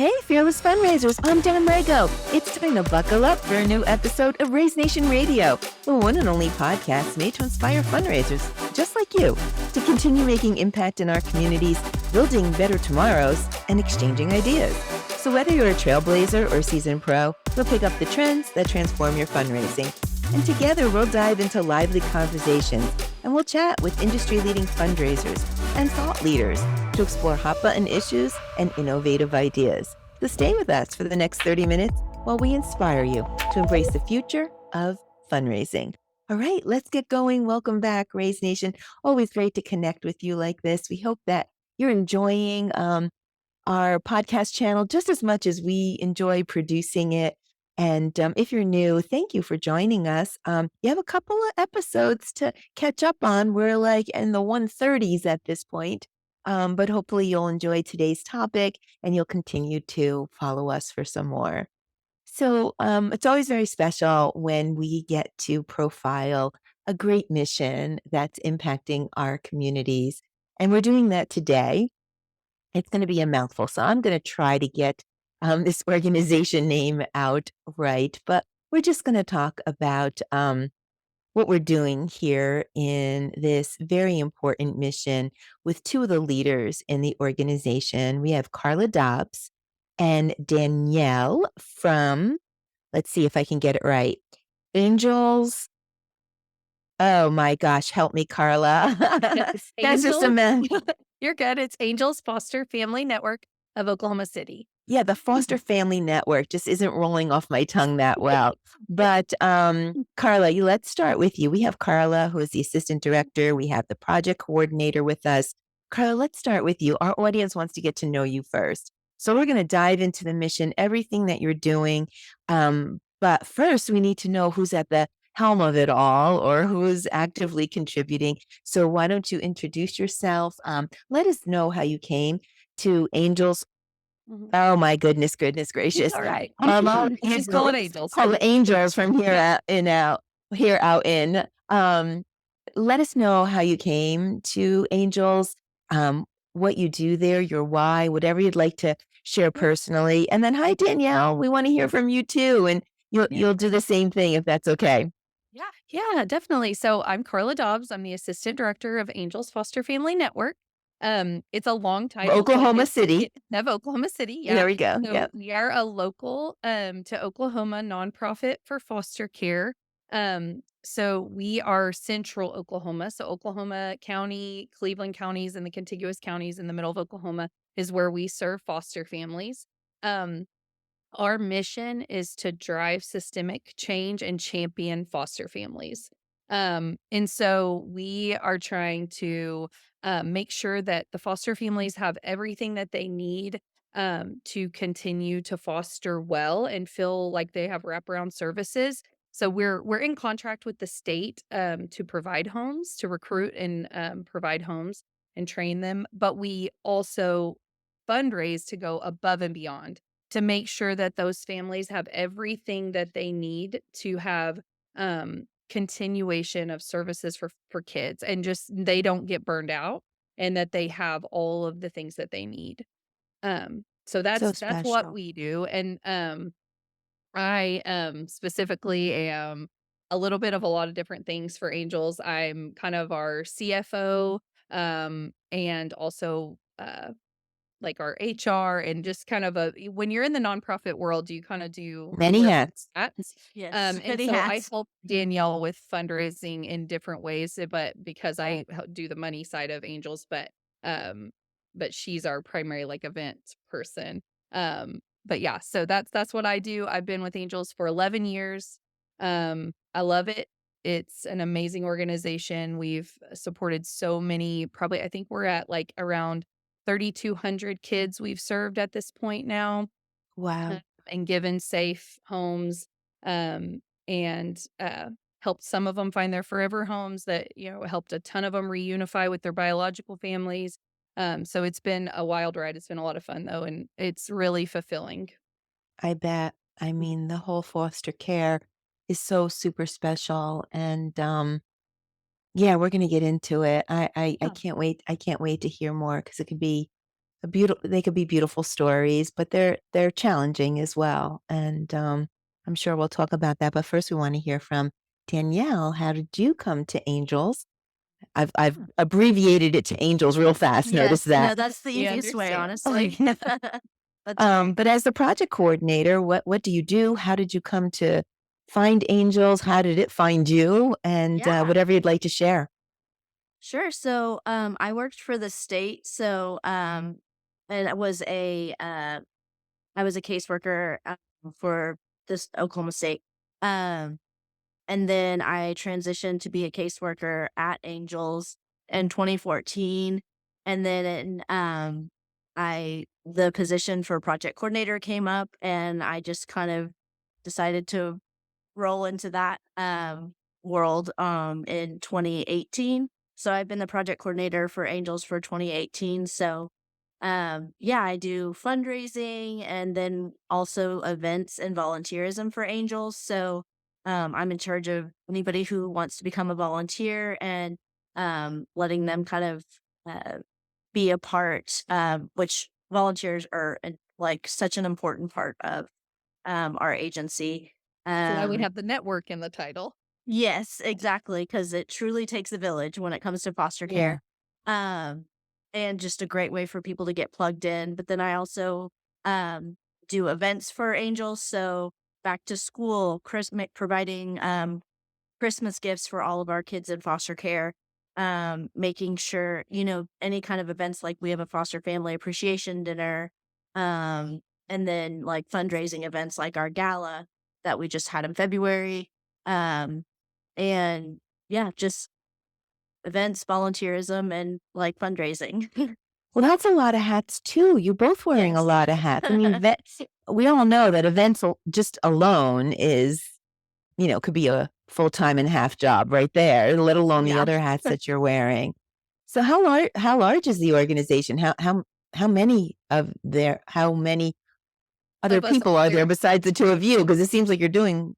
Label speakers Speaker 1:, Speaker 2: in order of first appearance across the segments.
Speaker 1: Hey, fearless fundraisers, I'm Dan Rego. It's time to buckle up for a new episode of Raise Nation Radio, the one and only podcast made to inspire fundraisers just like you to continue making impact in our communities, building better tomorrows, and exchanging ideas. So whether you're a trailblazer or seasoned pro, we'll pick up the trends that transform your fundraising. And together we'll dive into lively conversations and we'll chat with industry-leading fundraisers and thought leaders to explore hot-button issues and innovative ideas. So stay with us for the next 30 minutes while we inspire you to embrace the future of fundraising. All right, let's get going. Welcome back, Raise Nation. Always great to connect with you like this. We hope that you're enjoying our podcast channel just as much as we enjoy producing it. And if you're new, thank you for joining us. You have a couple of episodes to catch up on. We're like in the 130s at this point. But hopefully you'll enjoy today's topic and you'll continue to follow us for some more. So it's always very special when we get to profile a great mission that's impacting our communities. And we're doing that today. It's going to be a mouthful, so I'm going to try to get this organization name out right. But we're just going to talk about what we're doing here in this very important mission with two of the leaders in the organization. We have Carla Dobbs and Danielle from, let's see if I can get it right, Angels. Oh my gosh, help me, Carla. That's just a man.
Speaker 2: You're good. It's Angels Foster Family Network of Oklahoma City.
Speaker 1: Yeah, the Foster Family Network just isn't rolling off my tongue that well. But Carla, let's start with you. We have Carla, who is the assistant director. We have the project coordinator with us. Carla, let's start with you. Our audience wants to get to know you first. So we're going to dive into the mission, everything that you're doing. But first, we need to know who's at the helm of it all or who's actively contributing. So why don't you introduce yourself? Let us know how you came to Angels. Oh my goodness gracious!
Speaker 2: All right.
Speaker 1: Just
Speaker 2: call it Angels.
Speaker 1: Call it Angels from here out in. Let us know how you came to Angels. What you do there, your why, whatever you'd like to share personally, and then hi Danielle, we want to hear from you too, and you'll do the same thing if that's okay.
Speaker 2: Yeah, definitely. So I'm Carla Dobbs. I'm the assistant director of Angels Foster Family Network. It's a long title.
Speaker 1: Oklahoma City.
Speaker 2: Of Oklahoma City. Yeah.
Speaker 1: There we go.
Speaker 2: So
Speaker 1: Yep.
Speaker 2: we are a local to Oklahoma nonprofit for foster care. So we are central Oklahoma. So Oklahoma County, Cleveland counties, and the contiguous counties in the middle of Oklahoma is where we serve foster families. Our mission is to drive systemic change and champion foster families. And so we are trying to make sure that the foster families have everything that they need to continue to foster well and feel like they have wraparound services. So we're in contract with the state to provide homes, to recruit and provide homes and train them. But we also fundraise to go above and beyond to make sure that those families have everything that they need to have continuation of services for kids and just they don't get burned out and that they have all of the things that they need. So that's what
Speaker 1: special.
Speaker 2: we do. And I specifically am a little bit of a lot of different things for Angels. I'm kind of our CFO and also like our HR and just kind of when you're in the nonprofit world, you kind of do
Speaker 1: Many hats.
Speaker 3: Yes,
Speaker 2: and
Speaker 3: many
Speaker 2: so I
Speaker 3: hats.
Speaker 2: help Danielle with fundraising in different ways, but because I do the money side of Angels, but she's our primary like event person. But yeah, so that's what I do. I've been with Angels for 11 years. I love it. It's an amazing organization. We've supported so many, probably I think we're at like around 3,200 kids we've served at this point now.
Speaker 1: Wow.
Speaker 2: And given safe homes and helped some of them find their forever homes that, helped a ton of them reunify with their biological families. So it's been a wild ride. It's been a lot of fun, though, and it's really fulfilling.
Speaker 1: I bet. I mean, the whole foster care is so super special. And yeah, we're going to get into it. I can't wait. I can't wait to hear more because it could be they could be beautiful stories, but they're challenging as well. And I'm sure we'll talk about that. But first, we want to hear from Danielle. How did you come to Angels? I've abbreviated it to Angels real fast. Notice
Speaker 3: Yes,
Speaker 1: that.
Speaker 3: no, that's the
Speaker 2: We
Speaker 3: easiest way,
Speaker 2: understand.
Speaker 3: honestly. That's great.
Speaker 1: But as the project coordinator, what do you do? How did you come to find Angels? How did it find you? And
Speaker 3: Yeah,
Speaker 1: whatever you'd like to share.
Speaker 3: sure. So, I worked for the state, so, and I was a caseworker, for this Oklahoma State. Um, and then I transitioned to be a caseworker at Angels in 2014, and then the position for project coordinator came up, and I just kind of decided to roll into that world in 2018. So I've been the project coordinator for Angels for 2018. So yeah, I do fundraising and then also events and volunteerism for Angels. So I'm in charge of anybody who wants to become a volunteer and letting them kind of uh, be a part, which volunteers are like such an important part of our agency.
Speaker 2: That's why we
Speaker 3: Um,
Speaker 2: have the network in the title.
Speaker 3: yes, exactly, because it truly takes a village when it comes to foster
Speaker 1: Yeah.
Speaker 3: care. Um, and just a great way for people to get plugged in. But then I also um, do events for Angels. So back to school, providing Christmas gifts for all of our kids in foster care, making sure, any kind of events like we have a foster family appreciation dinner, and then like fundraising events like our gala that we just had in February. Um, and yeah, just events, volunteerism, and like fundraising.
Speaker 1: Well, that's a lot of hats too. You're both wearing a
Speaker 3: Yes.
Speaker 1: lot of hats. I mean, we all know that events just alone is, could be a full-time and half job right there, let alone the
Speaker 3: Yeah.
Speaker 1: other hats that you're wearing. So how large is the organization? How many other
Speaker 2: Of us
Speaker 1: people are there
Speaker 2: here.
Speaker 1: besides the two of you? Because it seems like you're doing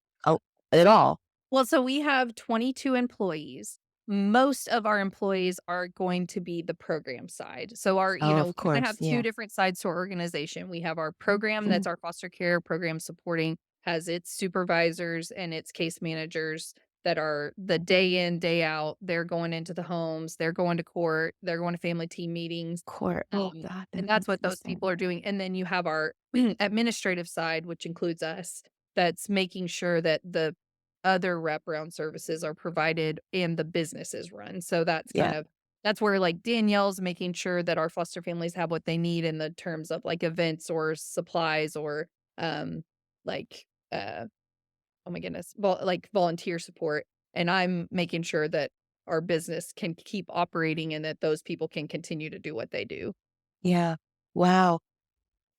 Speaker 1: it all.
Speaker 2: Well, so we have 22 employees. Most of our employees are going to be the program side. So
Speaker 1: Oh,
Speaker 2: we
Speaker 1: of
Speaker 2: kind of
Speaker 1: course,
Speaker 2: have two
Speaker 1: yeah.
Speaker 2: different sides to our organization. We have our program that's our foster care program supporting, has its supervisors and its case managers that are the day in, day out. They're going into the homes, they're going to court, they're going to family team meetings.
Speaker 1: Court. Oh
Speaker 2: Um,
Speaker 1: God,
Speaker 2: and
Speaker 1: that
Speaker 2: that's
Speaker 1: makes
Speaker 2: what
Speaker 1: me
Speaker 2: those
Speaker 1: sad.
Speaker 2: people are doing. And then you have our administrative side, which includes us, that's making sure that the other wraparound services are provided and the business is run. So
Speaker 1: Yeah.
Speaker 2: that's where like Danielle's making sure that our foster families have what they need in the terms of like events or supplies or um like oh my goodness, like volunteer support. And I'm making sure that our business can keep operating and that those people can continue to do what they do.
Speaker 1: Yeah. Wow.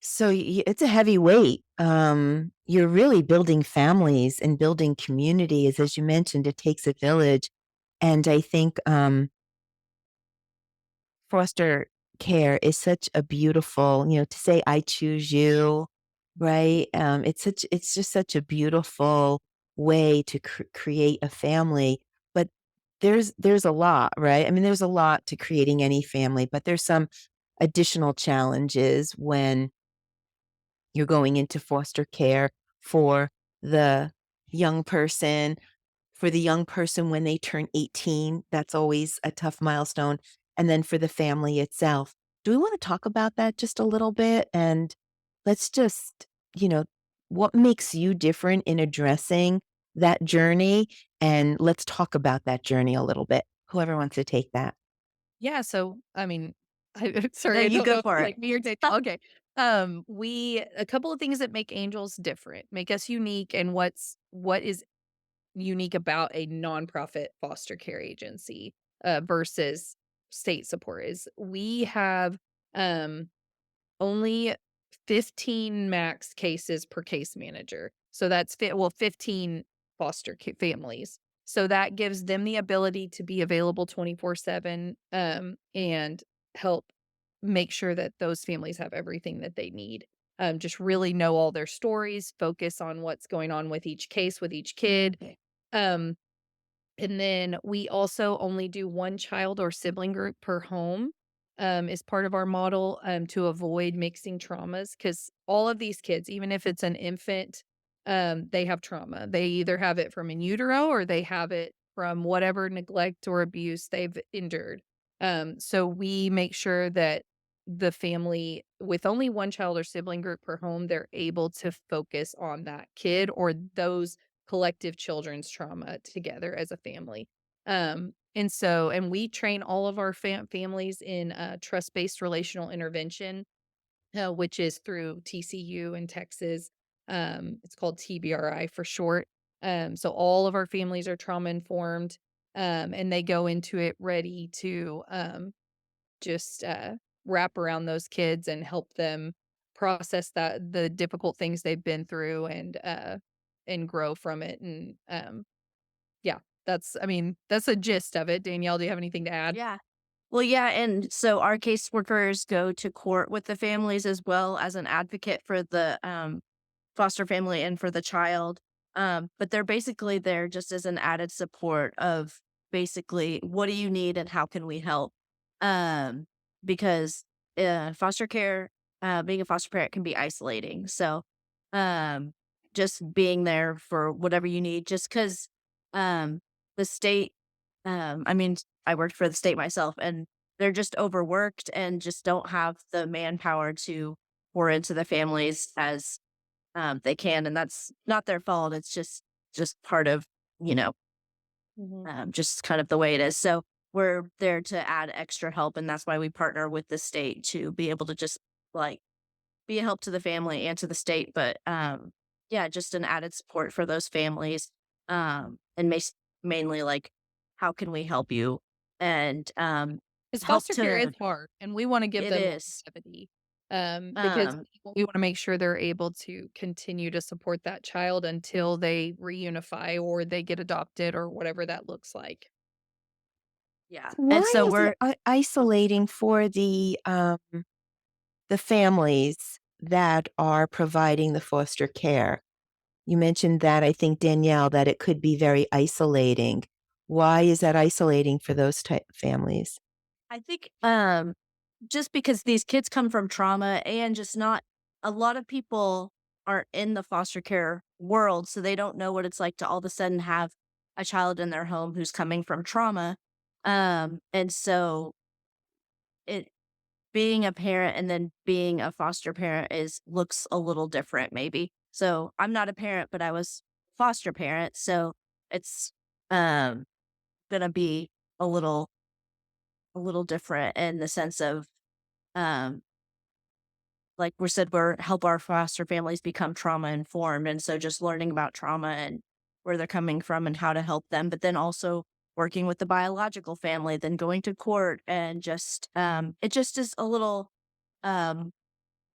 Speaker 1: So it's a heavy weight. You're really building families and building communities. As you mentioned, it takes a village. And I think foster care is such a beautiful, to say, I choose you, right? It's just such a beautiful way to create a family. But there's a lot, right? I mean, there's a lot to creating any family, but there's some additional challenges when you're going into foster care for the young person. For the young person when they turn 18, that's always a tough milestone. And then for the family itself. Do we want to talk about that just a little bit? And let's just, you know, what makes you different in addressing that journey? And let's talk about that journey a little bit. Whoever wants to take that.
Speaker 2: Yeah, so I mean,
Speaker 3: No,
Speaker 2: sorry, I
Speaker 3: you
Speaker 2: don't
Speaker 3: go
Speaker 2: know if
Speaker 3: for
Speaker 2: it's
Speaker 3: it.
Speaker 2: like me or Dave. Okay. We a couple of things that make angels different, make us unique, and what is unique about a nonprofit foster care agency versus state support is we have um only 15 max cases per case manager. So that's 15 families. So that gives them the ability to be available 24/7 and help make sure that those families have everything that they need. Just really know all their stories, focus on what's going on with each case, with each kid. Um, and then we also only do one child or sibling group per home. is part of our model to avoid mixing traumas because all of these kids, even if it's an infant, they have trauma. They either have it from in utero or they have it from whatever neglect or abuse they've endured. So we make sure that the family with only one child or sibling group per home, they're able to focus on that kid or those collective children's trauma together as a family. And we train all of our families in trust-based relational intervention, which is through TCU in Texas. It's called TBRI for short. So all of our families are trauma informed, and they go into it ready to just wrap around those kids and help them process the difficult things they've been through and grow from it. And yeah, that's a gist of it. Danielle, do you have anything to add?
Speaker 3: Yeah. Well, yeah, and so our caseworkers go to court with the families as well as an advocate for the foster family and for the child. But they're basically there just as an added support of basically what do you need and how can we help? Um, because foster care, being a foster parent can be isolating. So um, just being there for whatever you need, just because um, the state, I mean, I worked for the state myself and they're just overworked and just don't have the manpower to pour into the families as they can, and that's not their fault. It's just part of, you know,
Speaker 2: Mhm.
Speaker 3: just kind of the way it is. So we're there to add extra help, and that's why we partner with the state to be able to just like be a help to the family and to the state. But yeah, just an added support for those families. And mainly like, how can we help you? And
Speaker 2: 'Cause
Speaker 3: help
Speaker 2: foster care is
Speaker 3: to
Speaker 2: hard, and we wanna give
Speaker 3: it
Speaker 2: them
Speaker 3: is.
Speaker 2: longevity, because
Speaker 3: Um,
Speaker 2: we wanna make sure they're able to continue to support that child until they reunify or they get adopted or whatever that looks like.
Speaker 3: yeah. And
Speaker 1: Why
Speaker 3: so
Speaker 1: is it
Speaker 3: we're
Speaker 1: isolating for the families that are providing the foster care? You mentioned that, I think, Danielle, that it could be very isolating. Why is that isolating for those type families?
Speaker 3: I think just because these kids come from trauma and just not a lot of people aren't in the foster care world, so they don't know what it's like to all of a sudden have a child in their home who's coming from trauma. And so it being a parent and then being a foster parent is looks a little different maybe. So I'm not a parent, but I was foster parent, so it's um gonna be a little a little different in the sense of um like we said, we're help our foster families become trauma informed. And so just learning about trauma and where they're coming from and how to help them, but then also working with the biological family, then going to court and just it just is a little um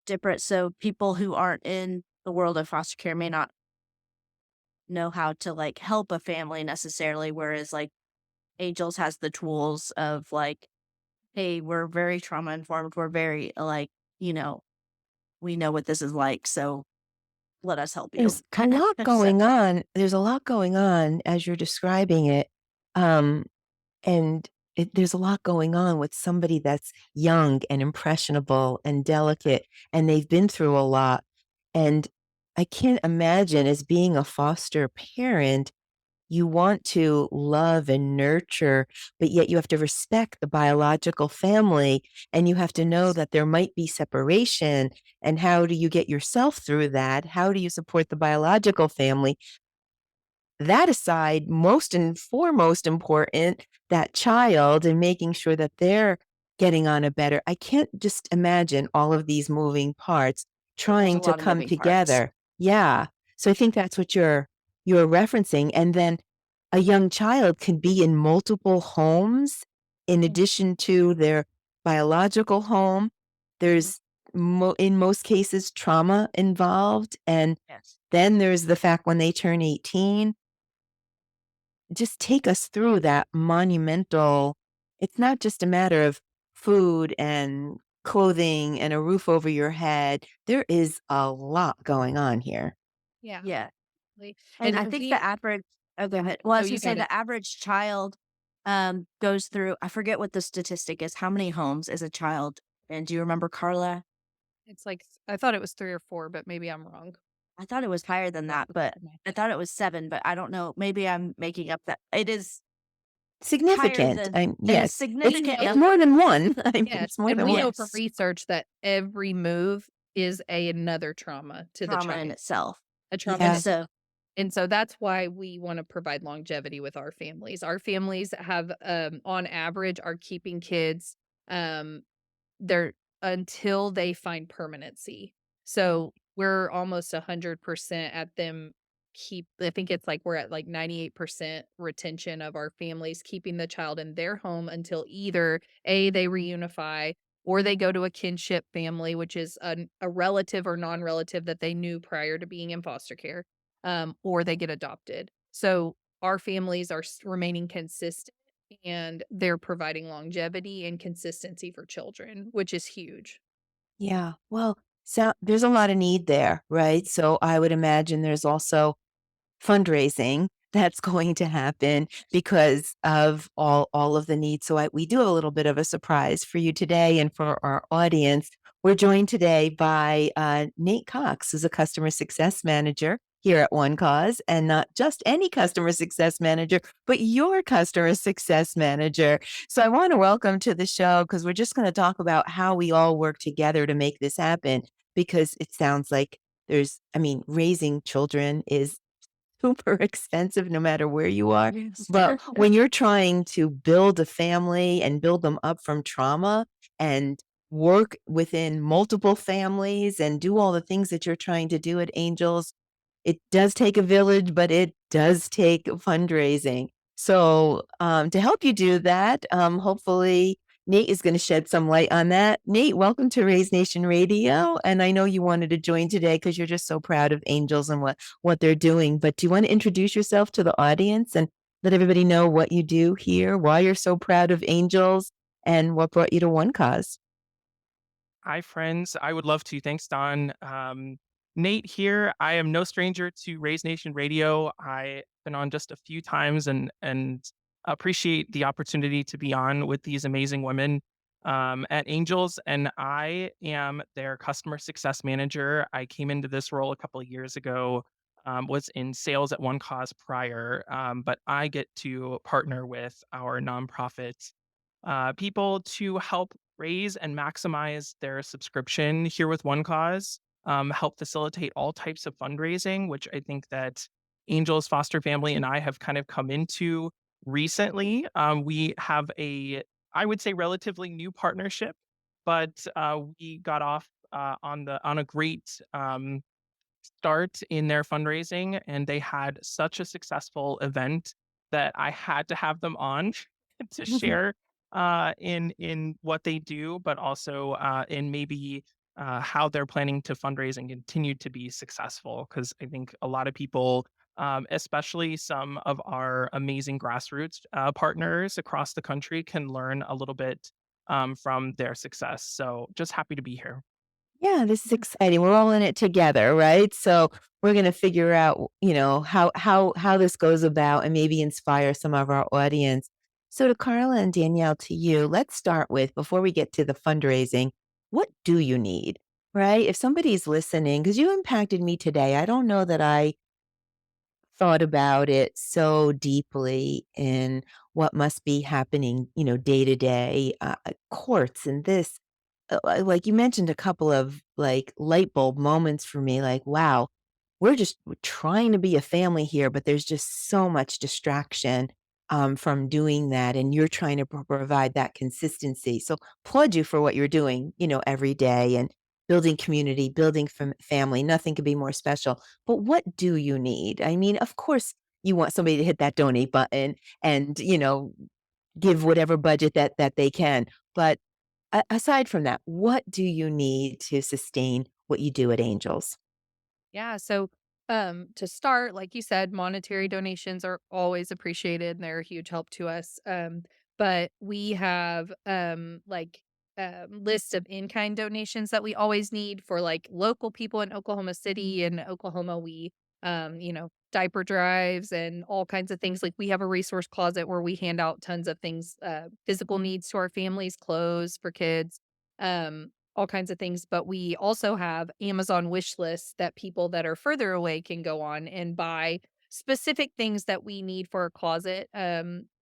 Speaker 3: different. So people who aren't in the world of foster care may not know how to like help a family necessarily, whereas like Angels has the tools of like, hey, we're very trauma informed. We're very like, you know, we know what this is like. So let us help you.
Speaker 1: There's a lot
Speaker 3: So
Speaker 1: going on. There's a lot going on as you're describing it. Um, and there's a lot going on with somebody that's young and impressionable and delicate, and they've been through a lot. And I can't imagine as being a foster parent, you want to love and nurture, but yet you have to respect the biological family and you have to know that there might be separation. And how do you get yourself through that? How do you support the biological family? That aside, most and foremost important, that child and making sure that they're getting on a better. I can't just imagine all of these moving parts
Speaker 3: there's a
Speaker 1: trying to
Speaker 3: lot of
Speaker 1: come
Speaker 3: moving parts.
Speaker 1: together. Yeah. So I think that's what you're referencing. And then a young child can be in multiple homes in
Speaker 2: Mhm.
Speaker 1: addition to their biological home.
Speaker 3: Mhm.
Speaker 1: There's in most cases trauma involved, and
Speaker 3: Yes.
Speaker 1: then there's the fact when they turn 18, just take us through that monumental. It's not just a matter of food and clothing and a roof over your head. There is a lot going on here.
Speaker 2: Yeah,
Speaker 3: Yeah.
Speaker 2: absolutely.
Speaker 3: And
Speaker 2: And
Speaker 3: I think
Speaker 2: we
Speaker 3: the average oh, go ahead. Well, I
Speaker 2: Oh,
Speaker 3: was
Speaker 2: you
Speaker 3: gonna say
Speaker 2: got it.
Speaker 3: the average child goes through, I forget what the statistic is. How many homes is a child? And do you remember, Carla?
Speaker 2: It's like I thought it was 3 or 4, but maybe I'm wrong.
Speaker 3: I thought it was higher than
Speaker 2: Off
Speaker 3: that,
Speaker 2: the top
Speaker 3: but
Speaker 2: of my
Speaker 3: I
Speaker 2: head.
Speaker 3: thought it was 7, but I don't know. Maybe I'm making up that. It is higher
Speaker 1: Significant.
Speaker 3: than, it is
Speaker 1: Yes,
Speaker 3: significant
Speaker 1: it's
Speaker 3: number.
Speaker 1: more than one. I mean,
Speaker 2: Yes,
Speaker 1: it's more
Speaker 2: and
Speaker 1: than
Speaker 2: we
Speaker 1: one.
Speaker 2: know from
Speaker 3: Yes.
Speaker 2: research that every move is another trauma to the
Speaker 3: Trauma in
Speaker 2: child,
Speaker 3: itself.
Speaker 2: a trauma in
Speaker 3: And
Speaker 1: Yeah,
Speaker 2: itself.
Speaker 3: so,
Speaker 2: And so that's why we wanna provide longevity with our families. Our families have, on average, are keeping kids, um, they're until they find permanency. So, we're almost 100% at them I think it's like we're at like 98% retention of our families keeping the child in their home until either A, they reunify or they go to a kinship family, which is a relative or non-relative that they knew prior to being in foster care, or they get adopted. So our families are remaining consistent and they're providing longevity and consistency for children, which is huge.
Speaker 1: yeah. Well, so there's a lot of need there, right? So I would imagine there's also fundraising that's going to happen because of all of the needs. So we do have a little bit of a surprise for you today and for our audience. We're joined today by Nate Cox, who's a customer success manager here at OneCause, and not just any customer success manager, but your customer success manager. So I want to welcome to the show because we're just going to talk about how we all work together to make this happen. Because it sounds like I mean, raising children is super expensive no matter where you are.
Speaker 3: yes.
Speaker 1: But when you're trying to build a family and build them up from trauma and work within multiple families and do all the things that you're trying to do at Angels, it does take a village, but it does take fundraising. So, to help you do that, hopefully Nate is going to shed some light on that. Nate, welcome to Raise Nation Radio. And I know you wanted to join today because you're just so proud of Angels and what they're doing. But do you want to introduce yourself to the audience and let everybody know what you do here, why you're so proud of Angels, and what brought you to One Cause?
Speaker 4: Hi, friends. I would love to. Thanks, Don. Nate here. I am no stranger to Raise Nation Radio. I've been on just a few times and appreciate the opportunity to be on with these amazing women at Angels. And I am their customer success manager. I came into this role a couple of years ago. Was in sales at One Cause prior, but I get to partner with our nonprofit people to help raise and maximize their subscription here with OneCause, help facilitate all types of fundraising, which I think that Angels Foster Family and I have kind of come into recently. We have I would say, relatively new partnership, but we got off on a great start in their fundraising, and they had such a successful event that I had to have them on to share in what they do, but also in maybe how they're planning to fundraise and continue to be successful. Because I think a lot of people, especially some of our amazing grassroots partners across the country, can learn a little bit from their success. So just happy to be here.
Speaker 1: Yeah, this is exciting. We're all in it together, right? So we're going to figure out, how this goes about and maybe inspire some of our audience. So to Carla and Danielle, to you, let's start with before we get to the fundraising, what do you need, right? If somebody's listening, because you impacted me today, I don't know that I thought about it so deeply in what must be happening, day to day, courts and this. Like you mentioned a couple of like light bulb moments for me, like, wow, we're trying to be a family here, but there's just so much distraction from doing that. And you're trying to provide that consistency. So applaud you for what you're doing, every day and building community, building family. Nothing could be more special. But what do you need? I mean, of course, you want somebody to hit that donate button and, give whatever budget that they can. But aside from that, what do you need to sustain what you do at Angels?
Speaker 2: Yeah, so to start, like you said, monetary donations are always appreciated and they're a huge help to us. But we have list of in-kind donations that we always need for like local people in Oklahoma City and Oklahoma. diaper drives and all kinds of things. Like we have a resource closet where we hand out tons of things, physical needs to our families, clothes for kids, all kinds of things. But we also have Amazon wish lists that people that are further away can go on and buy specific things that we need for a closet,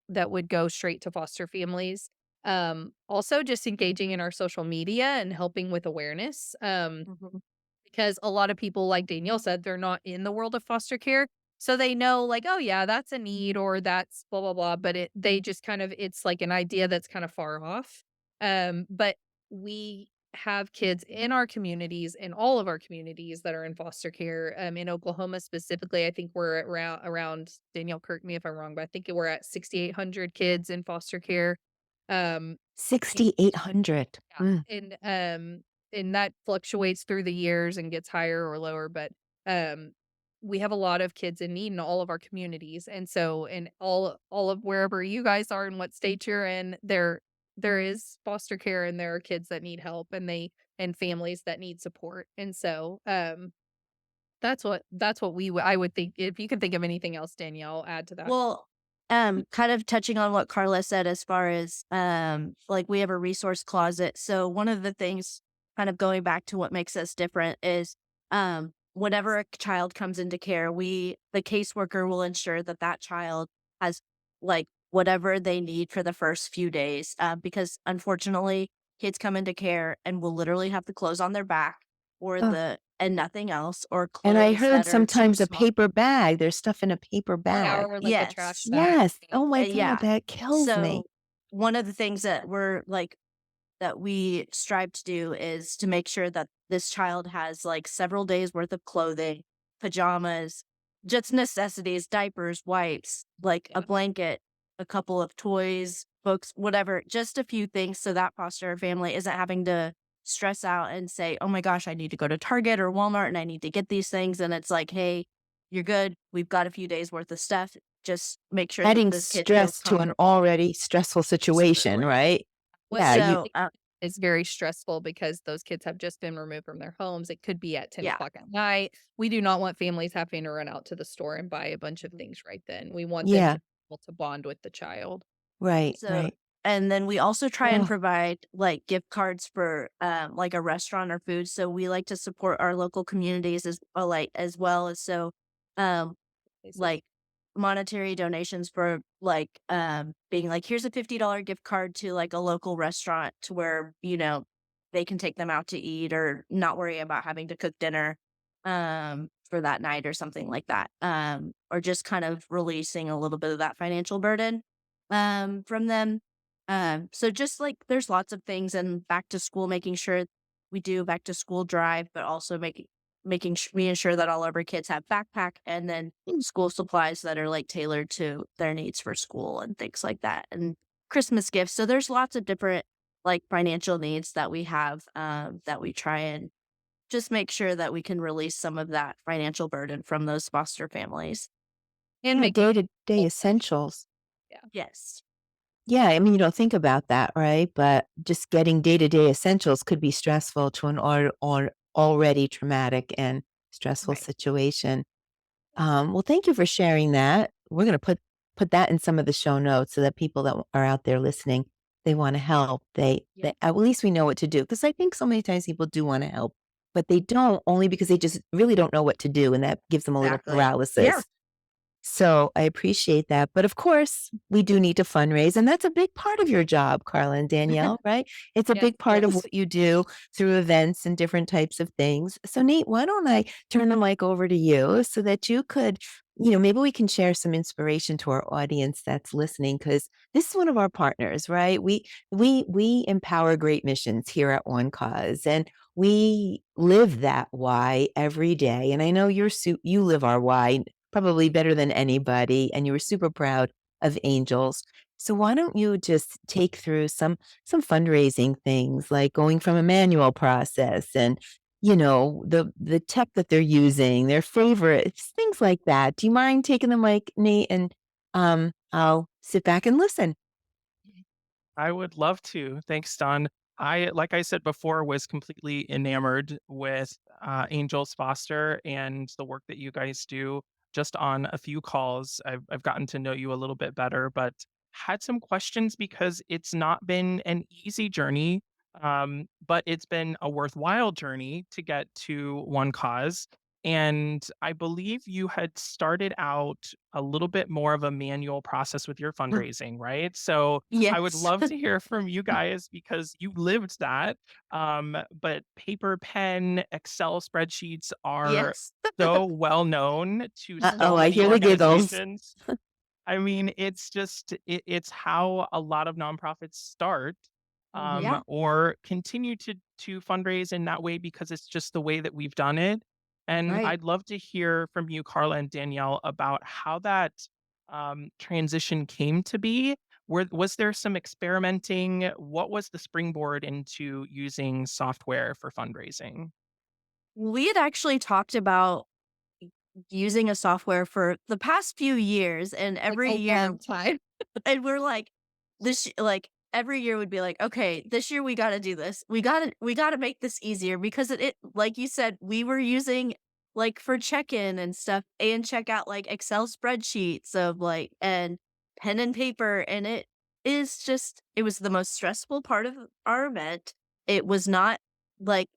Speaker 2: that would go straight to foster families. Also just engaging in our social media and helping with awareness.
Speaker 3: Mhm.
Speaker 2: Because a lot of people, like Danielle said, they're not in the world of foster care. So they know like, oh yeah, that's a need or that's blah blah blah. But they just kind of it's like an idea that's kind of far off. But we have kids in our communities, in all of our communities that are in foster care. In Oklahoma specifically, I think we're at around Danielle, correct me if I'm wrong, but I think we're at 6,800 kids in foster care. Um,
Speaker 1: 6,800.
Speaker 2: yeah, and that fluctuates through the years and gets higher or lower, but, um, we have a lot of kids in need in all of our communities, and so in all of wherever you guys are and what state you're in, there is foster care and there are kids that need help and families that need support, and so, that's what I would think if you can think of anything else, Danielle, add to that.
Speaker 3: Well, kind of touching on what Carla said as far as like we have a resource closet. So one of the things kind of going back to what makes us different is whenever a child comes into care, the caseworker will ensure that that child has like whatever they need for the first few days. Because unfortunately, kids come into care and will literally have the clothes on their back or
Speaker 1: Oh,
Speaker 3: and nothing else, or
Speaker 1: and I
Speaker 3: clothes
Speaker 1: heard
Speaker 3: that are too
Speaker 1: sometimes a
Speaker 3: small.
Speaker 1: paper bag. There's stuff in a paper
Speaker 2: Yeah,
Speaker 1: bag.
Speaker 2: or like a trash
Speaker 3: Yes.
Speaker 2: bag.
Speaker 1: Yes.
Speaker 2: Yeah.
Speaker 1: Oh my
Speaker 3: Yeah.
Speaker 1: God, that kills me.
Speaker 3: So one of the things that that we strive to do is to make sure that this child has like several days worth of clothing, pajamas, just necessities, diapers, wipes, like a
Speaker 2: Yeah.
Speaker 3: blanket, a couple of toys, books, whatever, just a few things so that foster family isn't having to stress out and say, "Oh my gosh, I need to go to Target or Walmart and I need to get these things." And it's like, "Hey, you're good. We've got a few days worth of stuff. Just make sure that
Speaker 1: Adding
Speaker 3: this kid feels
Speaker 1: stress to an
Speaker 3: comfortable."
Speaker 1: already stressful situation,
Speaker 3: Absolutely.
Speaker 1: right?
Speaker 2: What
Speaker 1: Yeah,
Speaker 2: we
Speaker 1: you
Speaker 3: So,
Speaker 2: think is very stressful because those kids have just been removed from their homes. It could be at 10
Speaker 3: yeah.
Speaker 2: o'clock at night. We do not want families having to run out to the store and buy a bunch of things right then. We want them to
Speaker 1: yeah,
Speaker 2: be able to bond with the child.
Speaker 1: right,
Speaker 3: So,
Speaker 1: right.
Speaker 3: and then we also try and
Speaker 1: Oh,
Speaker 3: provide like gift cards for like a restaurant or food. So we like to support our local communities as well as um
Speaker 2: Places.
Speaker 3: like monetary donations for like being like, here's a $50 gift card to like a local restaurant to where, they can take them out to eat or not worry about having to cook dinner for that night or something like that. Or just kind of releasing a little bit of that financial burden from them. So just like there's lots of things, and back to school, making sure we do back to school drive, but also we ensure that all of our kids have backpack and then school supplies that are like tailored to their needs for school and things like that, and Christmas gifts. So there's lots of different like financial needs that we have that we try and just make sure that we can release some of that financial burden from those foster families.
Speaker 2: And
Speaker 1: yeah,
Speaker 2: make
Speaker 1: day-to-day essentials.
Speaker 2: yeah.
Speaker 3: Yes.
Speaker 1: Yeah, I mean, you don't think about that, right? But just getting day-to-day essentials could be stressful to an or already traumatic and stressful
Speaker 3: Right.
Speaker 1: situation. Well, thank you for sharing that. We're going to put that in some of the show notes so that people that are out there listening, they want to help. They
Speaker 3: Yep.
Speaker 1: at least we know what to do because I think so many times people do want to help, but they don't only because they just really don't know what to do, and that gives them a little
Speaker 3: Exactly.
Speaker 1: paralysis. So I appreciate that. But of course, we do need to fundraise. And that's a big part of your job, Carla and Danielle, right? It's a
Speaker 2: Yes,
Speaker 1: big part of
Speaker 3: Yes.
Speaker 1: what you do through events and different types of things. So, Nate, why don't I turn the mic over to you so that you could, maybe we can share some inspiration to our audience that's listening, because this is one of our partners, right? We empower great missions here at OneCause, and we live that why every day. And I know you live our why probably better than anybody, and you were super proud of Angels. So why don't you just take through some fundraising things like going from a manual process and the tech that they're using, their favorites, things like that. Do you mind taking the mic, Nate? And I'll sit back and listen.
Speaker 4: I would love to. Thanks, Don. like I said before, was completely enamored with Angels Foster and the work that you guys do. Just on a few calls, I've gotten to know you a little bit better, but had some questions because it's not been an easy journey, but it's been a worthwhile journey to get to One Cause. And I believe you had started out a little bit more of a manual process with your fundraising, right? So I would
Speaker 3: Yes.
Speaker 4: love to hear from you guys because you lived that. But paper, pen, Excel spreadsheets are
Speaker 3: Yes.
Speaker 4: so well known to
Speaker 1: Uh-oh,
Speaker 4: so
Speaker 1: I
Speaker 4: many
Speaker 1: hear the giggles.
Speaker 4: organizations. I mean, it's just it's how a lot of nonprofits start,
Speaker 3: Yeah.
Speaker 4: or continue to fundraise in that way because it's just the way that we've done it. And
Speaker 3: Right.
Speaker 4: I'd love to hear from you, Carla and Danielle, about how that transition came to be. Was there some experimenting? What was the springboard into using software for fundraising?
Speaker 3: We had actually talked about using a software for the past few years, and
Speaker 2: Like
Speaker 3: every
Speaker 2: a
Speaker 3: year,
Speaker 2: long time.
Speaker 3: and we're like, like every year would be like, okay, this year we got to do this. We got to make this easier because it, like you said, we were using like for check-in and stuff and check out like Excel spreadsheets of like and pen and paper, and it was the most stressful part of our event. It was not like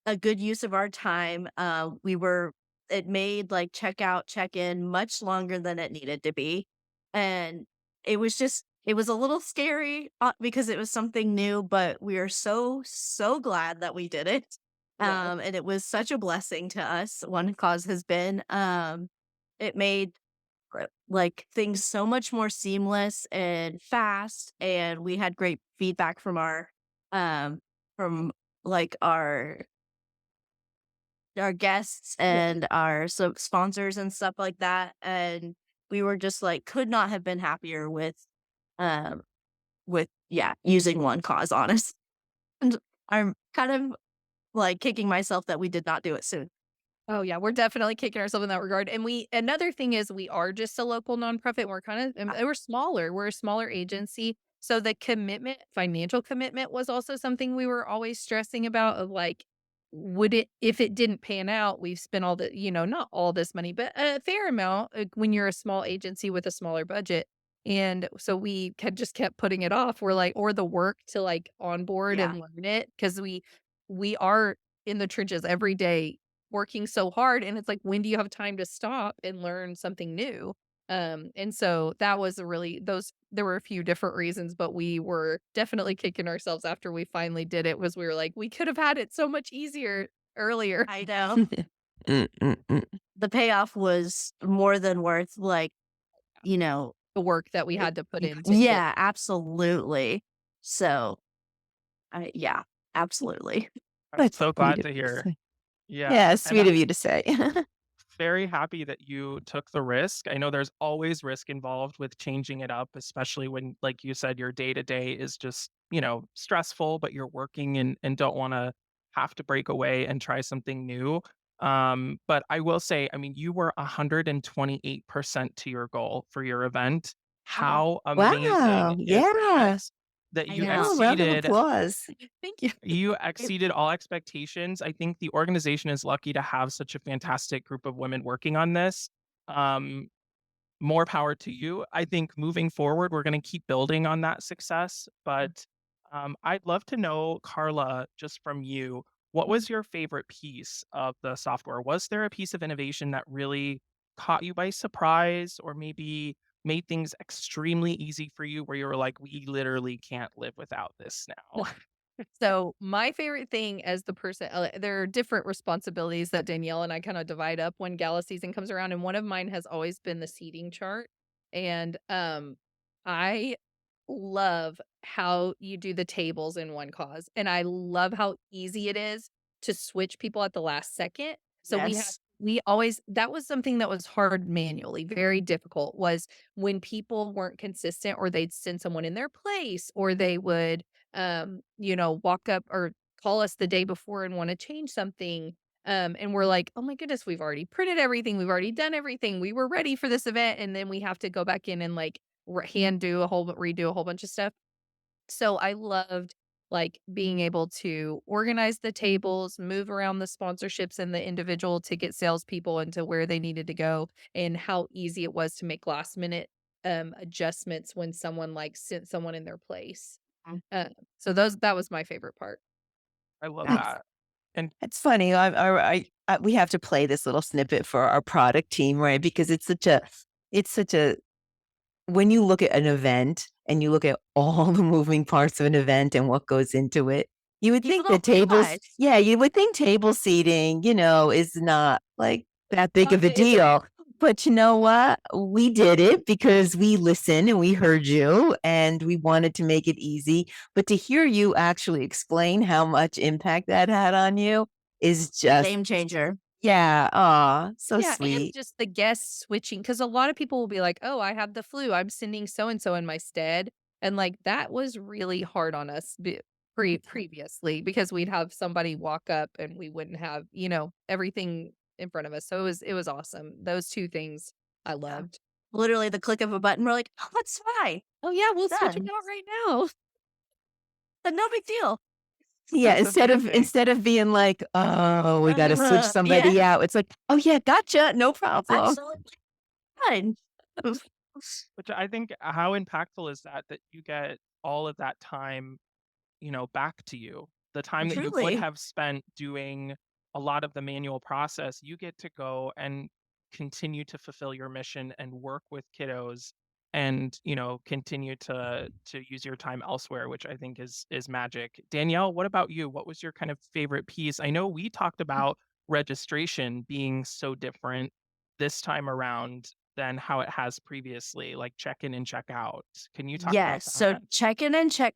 Speaker 3: a good use of our time. It made like checkout, check in much longer than it needed to be. And it was a little scary because it was something new, but we are so, so glad that we did it.
Speaker 2: Yes.
Speaker 3: And it was such a blessing to us. One cause has been, it made like things so much more seamless and fast. And we had great feedback um, from like our guests
Speaker 2: Yeah.
Speaker 3: and our sponsors and stuff like that, and we were just like could not have been happier um with yeah using One Cause, honest. And I'm kind of like kicking myself that we did not do it soon.
Speaker 2: Oh yeah, we're definitely kicking ourselves in that regard. And another thing is we are just a local nonprofit. We're kind of and we're smaller. We're a smaller agency. So the commitment, financial commitment was also something we were always stressing about of like, would it if it didn't pan out, we've spent all the, not all this money, but a fair amount when you're a small agency with a smaller budget. And so we just kept putting it off. We're like, or the work to like onboard
Speaker 3: Yeah,
Speaker 2: and learn it because we are in the trenches every day working so hard, and it's like, when do you have time to stop and learn something new? And so that was a really those there were a few different reasons, but we were definitely kicking ourselves after we finally did it, was we were like, we could have had it so much easier earlier.
Speaker 3: I know.
Speaker 1: Mm, mm, mm.
Speaker 3: The payoff was more than worth like you know
Speaker 2: The work that we had to put in to get.
Speaker 3: yeah, absolutely. So yeah, absolutely.
Speaker 4: I'm
Speaker 1: That's
Speaker 4: so
Speaker 1: sweet
Speaker 4: glad
Speaker 1: of
Speaker 4: to
Speaker 1: you to
Speaker 4: hear.
Speaker 1: say.
Speaker 4: Yeah,
Speaker 1: Yeah,
Speaker 4: and
Speaker 1: sweet of you to say.
Speaker 4: very happy that you took the risk. I know there's always risk involved with changing it up, especially when, like you said, your day to day is just, stressful, but you're working and don't want to have to break away and try something new. But I will say, I mean, you were 128% to your goal for your event.
Speaker 3: Oh,
Speaker 4: How
Speaker 1: Wow,
Speaker 4: amazing is
Speaker 1: yeah.
Speaker 4: that? That
Speaker 3: I
Speaker 4: you
Speaker 3: know.
Speaker 1: Oh, a round of
Speaker 4: exceeded
Speaker 1: applause.
Speaker 2: Thank you.
Speaker 4: you exceeded all expectations. I think the organization is lucky to have such a fantastic group of women working on this. Um, More power to you. I think moving forward, we're going to keep building on that success. But I'd love to know, Carla, just from you, what was your favorite piece of the software? Was there a piece of innovation that really caught you by surprise, or maybe made things extremely easy for you where you were like, we literally can't live without this now?
Speaker 2: So my favorite thing as the person, there are different responsibilities that Danielle and I kind of divide up when gala season comes around, and one of mine has always been the seating chart. And I love how you do the tables in One Cause, and I love how easy it is to switch people at the last second. So
Speaker 3: Yes.
Speaker 2: we always that was something that was hard manually, very difficult, was when people weren't consistent or they'd send someone in their place or they would walk up or call us the day before and want to change something. And we're like, oh my goodness, we've already printed everything. We've already done everything. We were ready for this event. And then we have to go back in and like redo a whole bunch of stuff. So I loved like being able to organize the tables, move around the sponsorships and the individual ticket salespeople into where they needed to go, and how easy it was to make last minute adjustments when someone like sent someone in their place.
Speaker 3: Mm.
Speaker 2: Uh, so that was my favorite part.
Speaker 4: I love
Speaker 1: That's
Speaker 4: that. And
Speaker 1: It's funny. We have to play this little snippet for our product team, right? Because it's such a when you look at an event and you look at all the moving parts of an event and what goes into it, you would
Speaker 3: People
Speaker 1: think the
Speaker 3: don't
Speaker 1: tables,
Speaker 3: realize.
Speaker 1: yeah, you would think table seating, is not like that big
Speaker 2: Not
Speaker 1: of a
Speaker 2: the- it's a-
Speaker 1: deal. But you know what? We did it because we listened and we heard you and we wanted to make it easy. But to hear you actually explain how much impact that had on you is just,
Speaker 3: Game changer.
Speaker 1: yeah, aw, so
Speaker 2: Yeah, and
Speaker 1: sweet.
Speaker 2: just the guests switching, because a lot of people will be like, "Oh, I have the flu. I'm sending so and so in my stead," and like that was really hard on us previously because we'd have somebody walk up and we wouldn't have everything in front of us. So it was awesome. Those two things I
Speaker 3: Yeah.
Speaker 2: loved.
Speaker 3: Literally the click of a button. We're like, oh, that's fine.
Speaker 2: Oh yeah, we'll switch them
Speaker 3: Done.
Speaker 2: out right now.
Speaker 3: But no big deal.
Speaker 1: Yeah,
Speaker 4: that's amazing.
Speaker 1: instead of being like, "Oh, we gotta switch
Speaker 3: Yeah,
Speaker 1: somebody out," it's like, "Oh, yeah, gotcha, no problem."
Speaker 3: absolutely fine.
Speaker 4: Which I think how impactful is that you get all of that time, back to you. The time that you would
Speaker 3: Truly.
Speaker 4: have spent doing a lot of the manual process, you get to go and continue to fulfill your mission and work with kiddos and, continue to use your time elsewhere, which I think is magic. Danielle, what about you? What was your kind of favorite piece? I know we talked about registration being so different this time around than how it has previously, like check in and check out. Can you talk about
Speaker 3: Yes. So
Speaker 4: that?
Speaker 3: check in and check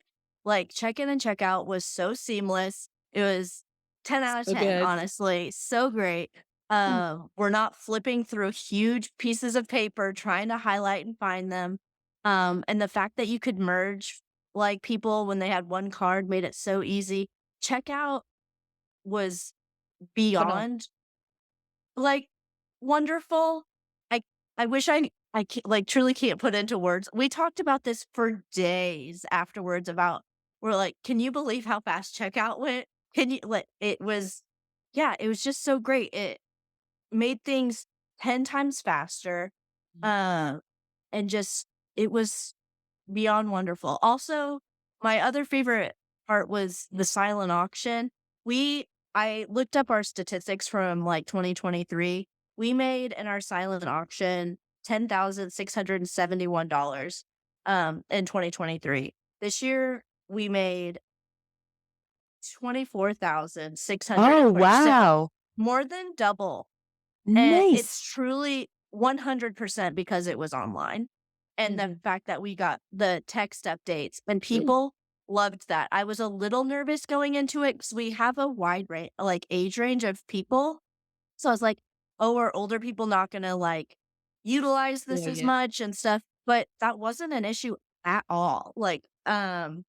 Speaker 3: out was so seamless. It was 10 out of
Speaker 2: So
Speaker 3: 10,
Speaker 2: good.
Speaker 3: honestly. So great. We're not flipping through huge pieces of paper trying to highlight and find them. And the fact that you could merge like people when they had one card made it so easy. Checkout was
Speaker 2: Phenomenal.
Speaker 3: beyond like wonderful. I I wish I can't, like truly can't put into words. We talked about this for days afterwards about we're like, can you believe how fast checkout went? Can you like it was yeah, it was just so great. It made things 10 times faster. Uh and just it was beyond wonderful. Also, my other favorite part was the silent auction. I looked up our statistics from like 2023. We made in our silent auction $10,671 in 2023. This year we made
Speaker 1: Oh,
Speaker 3: 24,600. So
Speaker 1: wow.
Speaker 3: more than double. And it's
Speaker 1: Nice.
Speaker 3: truly 100% because it was online. And the fact that we got the text updates and people loved that. I was a little nervous going into it because we have a wide range, like age range of people. So I was like, oh, are older people not going to like utilize this as
Speaker 2: Brilliant.
Speaker 3: much and stuff? But that wasn't an issue at all. Like, and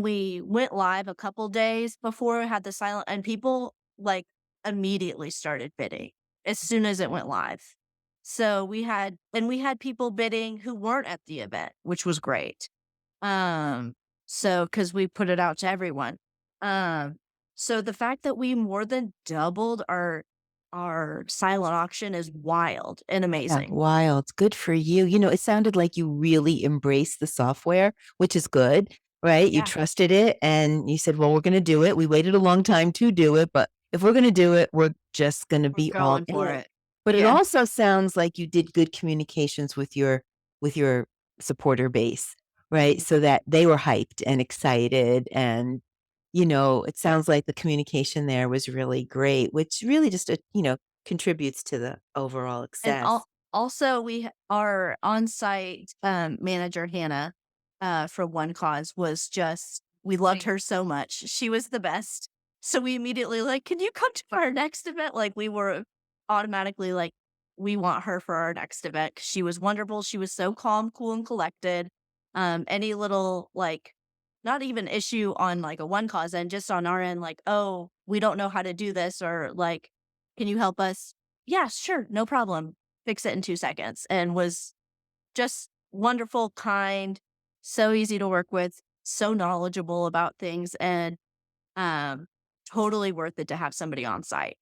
Speaker 3: we went live a couple days before we had the silent, and people like immediately started bidding as soon as it went live. So we had people bidding who weren't at the event, which was great. So because we put it out to everyone. So the fact that we more than doubled our silent auction is wild and
Speaker 1: Yeah,
Speaker 3: amazing.
Speaker 1: wild. Good for you. It sounded like you really embraced the software, which is good, right? You
Speaker 3: Yeah.
Speaker 1: trusted it and you said, well, we're going to do it. We waited a long time to do it, but if we're going to do it, we're just going to
Speaker 3: We're
Speaker 1: be all
Speaker 3: going
Speaker 1: in
Speaker 3: for
Speaker 1: it.
Speaker 3: it.
Speaker 1: But it
Speaker 3: Yeah.
Speaker 1: also sounds like you did good communications with your supporter base, right? So that they were hyped and excited and it sounds like the communication there was really great, which really just contributes to the overall
Speaker 3: And
Speaker 1: success.
Speaker 3: also, our on-site manager Hannah for OneCause was just we loved
Speaker 2: Same.
Speaker 3: her so much. She was the best. So we immediately like, can you come to our next event? Like we were automatically like, we want her for our next event. 'Cause she was wonderful. She was so calm, cool, and collected. Any little like, not even issue on like a OneCause end, just on our end, like, oh, we don't know how to do this, or like, can you help us? Yeah, sure, no problem. Fix it in 2 seconds, and was just wonderful, kind, so easy to work with. so knowledgeable about things, and um, totally worth it to have somebody on site.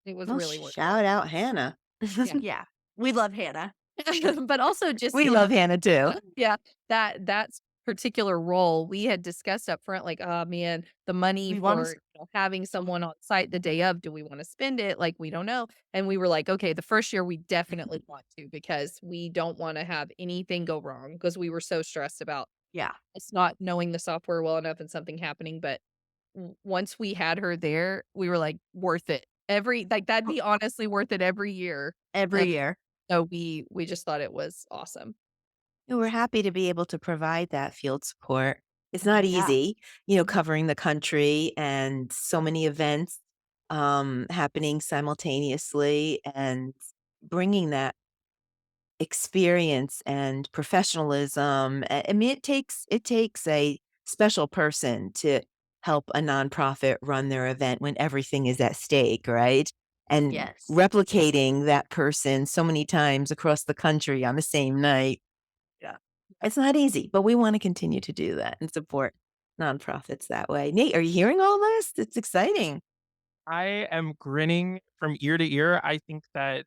Speaker 2: It was
Speaker 1: Well,
Speaker 2: really worth
Speaker 1: shout out Hannah.
Speaker 2: it.
Speaker 3: Yeah, we love Hannah.
Speaker 2: Yeah. But also just
Speaker 1: We love Hannah too.
Speaker 2: yeah, that's particular role we had discussed up front, like, oh man, the money
Speaker 3: We want
Speaker 2: for having someone on site the day of, do we want to spend it? Like, we don't know. And we were like, okay, the first year we definitely want to, because we don't want to have anything go wrong, because we were so stressed about
Speaker 3: yeah,
Speaker 2: it's not knowing the software well enough and something happening. But once we had her there, we were like, worth it. Every like that'd be honestly worth it every year.
Speaker 3: every year.
Speaker 2: So we just thought it was awesome.
Speaker 1: And we're happy to be able to provide that field support. It's not
Speaker 3: Yeah,
Speaker 1: easy, covering the country and so many events happening simultaneously and bringing that experience and professionalism. I mean, it takes a special person to help a nonprofit run their event when everything is at stake, right? And
Speaker 3: yes.
Speaker 1: replicating that person so many times across the country on the same night. Yeah. It's not easy, but we want to continue to do that and support nonprofits that way. Nate, are you hearing all this? It's exciting.
Speaker 4: I am grinning from ear to ear. I think that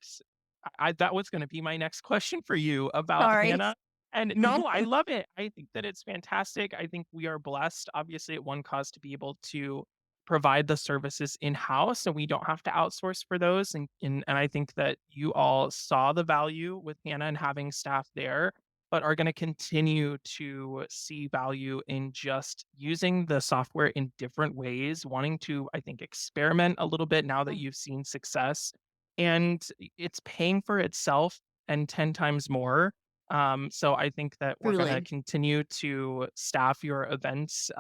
Speaker 4: that was gonna be my next question for you about
Speaker 3: Sorry.
Speaker 4: Hannah. And no, I love it. I think that it's fantastic. I think we are blessed, obviously, at One Cause to be able to provide the services in-house, and we don't have to outsource for those. And I think that you all saw the value with Hannah and having staff there, but are gonna continue to see value in just using the software in different ways, wanting to, I think, experiment a little bit now that you've seen success. And it's paying for itself and 10 times more. So I think that we're going to
Speaker 3: Truly.
Speaker 4: continue to staff your events.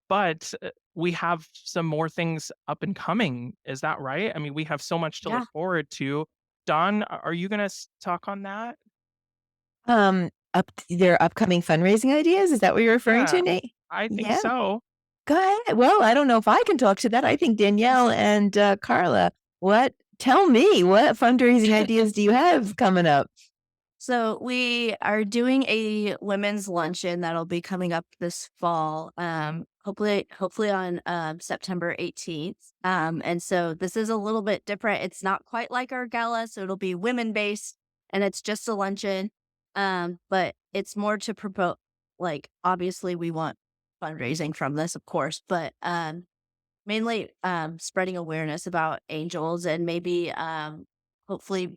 Speaker 4: But we have some more things up and coming. Is that right? I mean, we have so much to
Speaker 3: Yeah.
Speaker 4: look forward to. Don, are you going to talk on that?
Speaker 1: Their upcoming fundraising ideas? Is that what you're referring
Speaker 4: Yeah,
Speaker 1: to, Nate?
Speaker 4: I think
Speaker 1: Yeah.
Speaker 4: so.
Speaker 1: Go ahead. Well, I don't know if I can talk to that. I think Danielle and Carla. Tell me, what fundraising ideas do you have coming up?
Speaker 3: So we are doing a women's luncheon that'll be coming up this fall. Hopefully on September 18th. And so this is a little bit different. It's not quite like our gala, so it'll be women based, and it's just a luncheon. But it's more to promote, like, obviously we want fundraising from this, of course, but mainly spreading awareness about angels, and maybe hopefully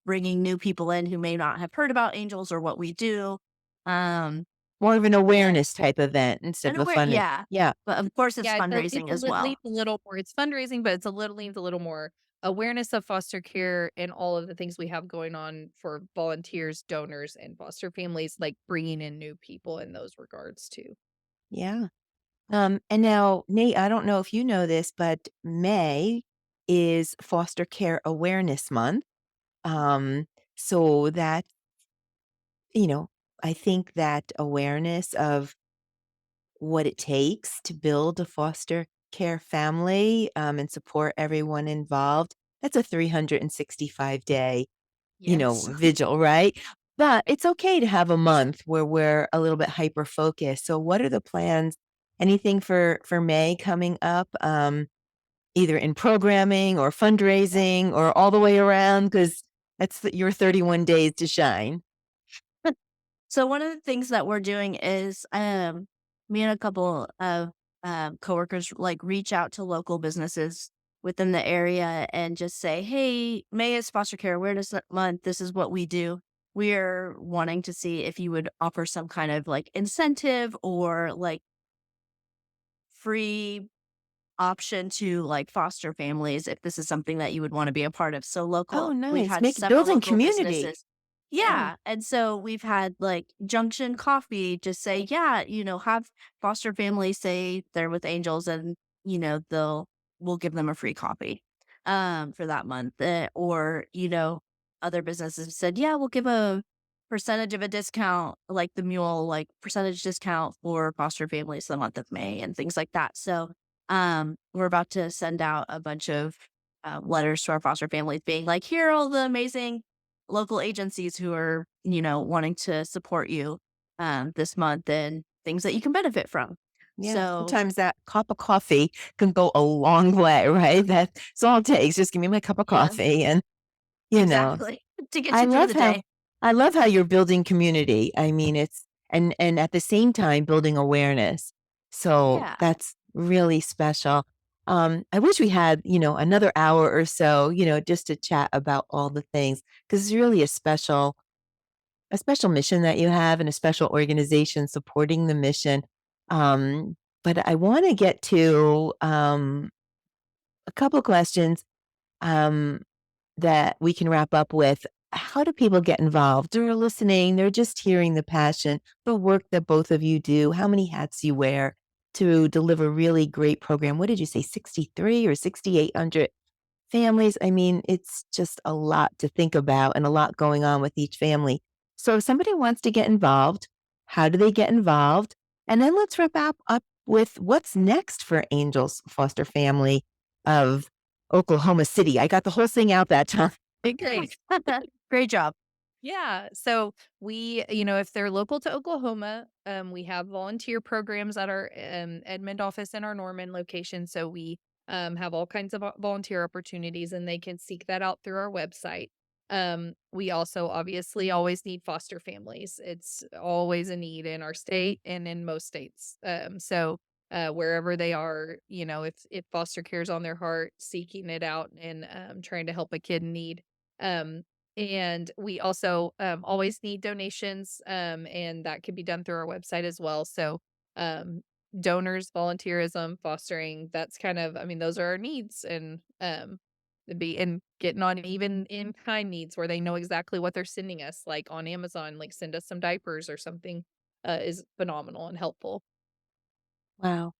Speaker 3: bringing new people in who may not have heard about angels or what we do. Um,
Speaker 1: More of an
Speaker 3: and
Speaker 1: awareness type event instead
Speaker 3: and
Speaker 1: of a
Speaker 3: aware,
Speaker 1: fun.
Speaker 3: yeah,
Speaker 1: Yeah.
Speaker 3: but of course it's
Speaker 2: Yeah,
Speaker 3: fundraising as well.
Speaker 2: leans a little more, it's fundraising, but leans a little more awareness of foster care and all of the things we have going on for volunteers, donors, and foster families, like bringing in new people in those regards too.
Speaker 1: Yeah. And now, Nate, I don't know if you know this, but May is Foster Care Awareness Month. So that, you know, I think that awareness of what it takes to build a foster care family and support everyone involved, that's a 365-day,
Speaker 3: Yes.
Speaker 1: vigil, right? But it's okay to have a month where we're a little bit hyper focused. So what are the plans? Anything for May coming up? Either in programming or fundraising or all the way around, because your 31 days to shine.
Speaker 3: So one of the things that we're doing is me and a couple of coworkers like reach out to local businesses within the area and just say, hey, May is Foster Care Awareness Month. This is what we do. We're wanting to see if you would offer some kind of like incentive or like free option to like foster families if this is something that you would want to be a part of. So
Speaker 1: Oh,
Speaker 3: we've
Speaker 1: nice.
Speaker 3: had
Speaker 1: Make
Speaker 3: several
Speaker 1: building
Speaker 3: local
Speaker 1: community.
Speaker 3: businesses.
Speaker 1: Yeah.
Speaker 3: Yeah. And so we've had like Junction Coffee just say, yeah, have foster families say they're with angels, and, we'll give them a free copy for that month. Or, other businesses have said, yeah, we'll give a percentage of a discount, like the mule, like percentage discount for foster families the month of May and things like that. So we're about to send out a bunch of letters to our foster families being like, here are all the amazing local agencies who are, wanting to support you this month. And things that you can benefit from.
Speaker 1: Yeah,
Speaker 3: So
Speaker 1: sometimes that cup of coffee can go a long way, right? That's all it takes. Just give me my cup of
Speaker 3: yeah,
Speaker 1: coffee, and
Speaker 3: exactly. To get
Speaker 1: I
Speaker 3: you through
Speaker 1: love
Speaker 3: the
Speaker 1: how
Speaker 3: day.
Speaker 1: I love how you're building community. I mean, it's and at the same time building awareness. So
Speaker 3: Yeah.
Speaker 1: that's really special. I wish we had, another hour or so, just to chat about all the things because it's really a special mission that you have and a special organization supporting the mission. But I want to get to a couple of questions um, that we can wrap up with. How do people get involved? They're listening, they're just hearing the passion, the work that both of you do, how many hats you wear to deliver really great program. What did you say, 63 or 6,800 families? I mean, it's just a lot to think about and a lot going on with each family. So if somebody wants to get involved, how do they get involved? And then let's wrap up with what's next for Angels Foster Family of Oklahoma City. I got the whole thing out that time.
Speaker 2: Great.
Speaker 3: Great job.
Speaker 2: Yeah. So if they're local to Oklahoma, we have volunteer programs at our Edmond office and our Norman location. So we have all kinds of volunteer opportunities, and they can seek that out through our website. We also obviously always need foster families. It's always a need in our state and in most states. So wherever they are, if foster care is on their heart, seeking it out and trying to help a kid in need. Um, and we also always need donations, and that can be done through our website as well. So um, donors, volunteerism, fostering, that's kind of, I mean, those are our needs. And getting on even in kind needs where they know exactly what they're sending us, like on Amazon, like send us some diapers or something, is phenomenal and helpful.
Speaker 1: Wow.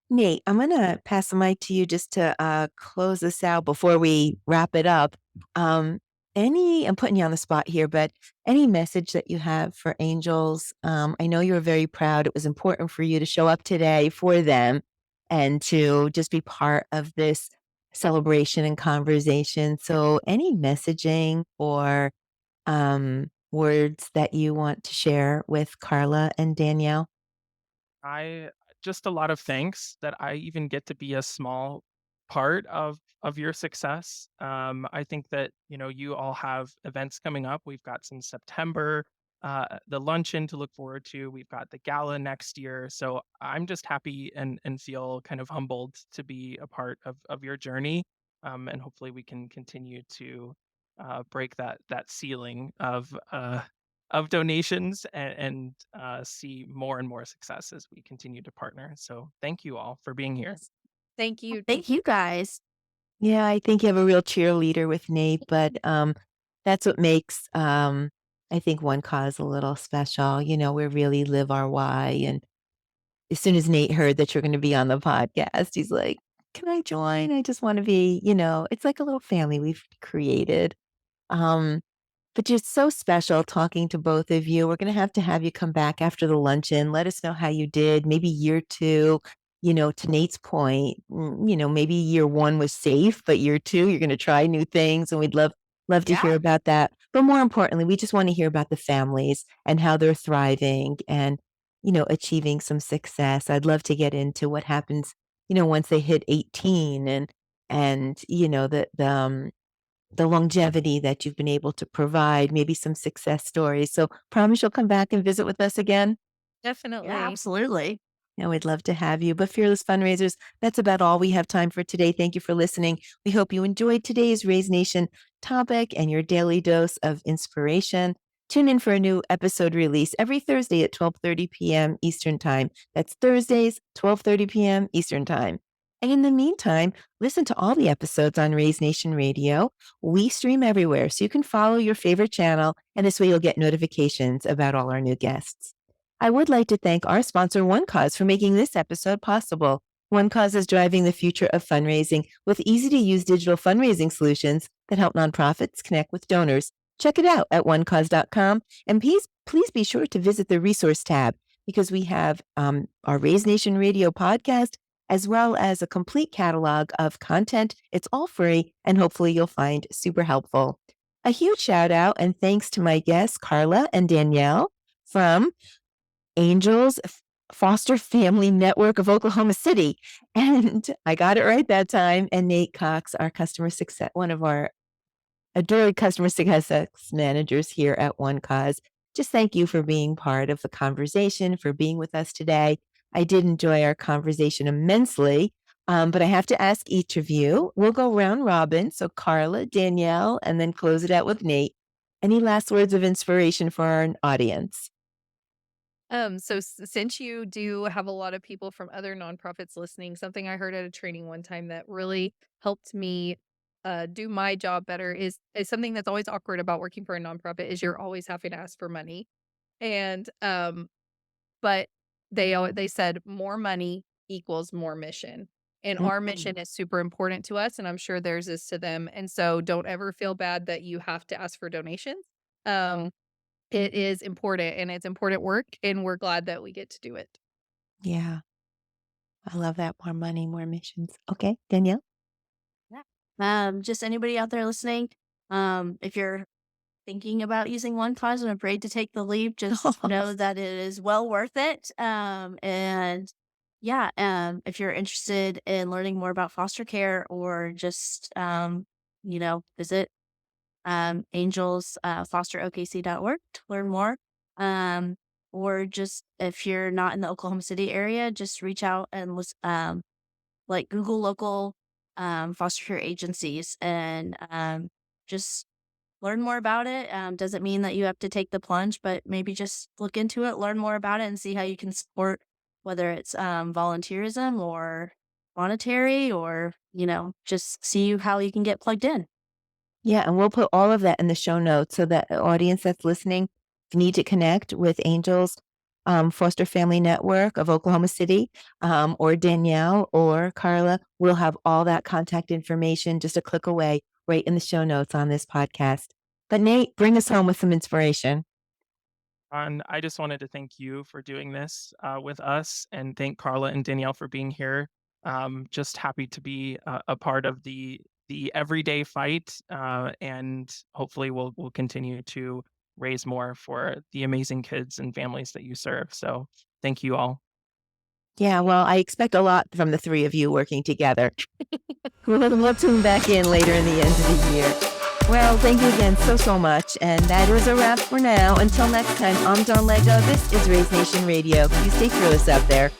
Speaker 1: Nate, I'm going to pass the mic to you just to close this out before we wrap it up. Um, I'm putting you on the spot here, but any message that you have for Angels? I know you were very proud. It was important for you to show up today for them and to just be part of this celebration and conversation. So, any messaging or words that you want to share with Carla and Danielle?
Speaker 4: I just a lot of thanks that I even get to be a small part of your success. I think that you all have events coming up. We've got some September, the luncheon to look forward to. We've got the gala next year. So I'm just happy and feel kind of humbled to be a part of your journey. And hopefully we can continue to break that ceiling of donations and see more and more success as we continue to partner. So thank you all for being here.
Speaker 2: Yes. Thank you.
Speaker 3: Thank you guys.
Speaker 1: Yeah, I think you have a real cheerleader with Nate, but that's what makes I think OneCause a little special. We really live our why. And as soon as Nate heard that you're going to be on the podcast, he's like, "Can I join? I just want to be." It's like a little family we've created. Um, but you're so special talking to both of you. We're going to have you come back after the luncheon. Let us know how you did, maybe year two. To Nate's point, maybe year one was safe, but year two, you're going to try new things. And we'd love to hear
Speaker 3: Yeah.
Speaker 1: about that. But more importantly, we just want to hear about the families and how they're thriving and, achieving some success. I'd love to get into what happens, once they hit 18 and, the longevity that you've been able to provide, maybe some success stories. So promise you'll come back and visit with us again.
Speaker 2: Definitely.
Speaker 3: Yeah, absolutely.
Speaker 1: Yeah, we'd love to have you. But Fearless Fundraisers, that's about all we have time for today. Thank you for listening. We hope you enjoyed today's Raise Nation topic and your daily dose of inspiration. Tune in for a new episode release every Thursday at 12:30 p.m. Eastern Time. That's Thursdays, 12:30 p.m. Eastern Time. And in the meantime, listen to all the episodes on Raise Nation Radio. We stream everywhere, so you can follow your favorite channel, and this way you'll get notifications about all our new guests. I would like to thank our sponsor, OneCause, for making this episode possible. OneCause is driving the future of fundraising with easy-to-use digital fundraising solutions that help nonprofits connect with donors. Check it out at onecause.com, and please be sure to visit the resource tab because we have our Raise Nation Radio podcast as well as a complete catalog of content. It's all free, and hopefully you'll find super helpful. A huge shout out and thanks to my guests, Carla and Danielle from Angels Foster Family Network of Oklahoma City. And I got it right that time. And Nate Cox, our customer success, one of our adored customer success managers here at OneCause. Just thank you for being part of the conversation, for being with us today. I did enjoy our conversation immensely, but I have to ask each of you. We'll go round robin. So Carla, Danielle, and then close it out with Nate. Any last words of inspiration for our audience?
Speaker 2: So since you do have a lot of people from other nonprofits listening, something I heard at a training one time that really helped me do my job better is something that's always awkward about working for a nonprofit is you're always having to ask for money. And but they said more money equals more mission. And our mission is super important to us, and I'm sure theirs is to them. And so don't ever feel bad that you have to ask for donations. It is important, and it's important work, and we're glad that we get to do it.
Speaker 1: Yeah, I love that. More money, more missions. Okay, Danielle?
Speaker 3: Just anybody out there listening, if you're thinking about using OneCause and afraid to take the leap, just know that it is well worth it. And yeah, if you're interested in learning more about foster care or just, visit Angels, fosterokc.org to learn more. Or just if you're not in the Oklahoma City area, just reach out and like Google local foster care agencies and just learn more about it. Doesn't mean that you have to take the plunge, but maybe just look into it, learn more about it, and see how you can support, whether it's volunteerism or monetary, or just see how you can get plugged in.
Speaker 1: Yeah, and we'll put all of that in the show notes so that the audience that's listening, if you need to connect with Angels Foster Family Network of Oklahoma City, or Danielle or Carla, we'll have all that contact information just a click away right in the show notes on this podcast. But Nate, bring us home with some inspiration.
Speaker 4: And I just wanted to thank you for doing this with us, and thank Carla and Danielle for being here. Just happy to be a part of the everyday fight, and hopefully we'll continue to raise more for the amazing kids and families that you serve. So thank you all.
Speaker 1: Yeah, well, I expect a lot from the three of you working together. We'll tune back in later in the end of the year. Well, thank you again so much. And that is a wrap for now. Until next time, I'm Dawn Lego. This is Raise Nation Radio. You stay fearless out there.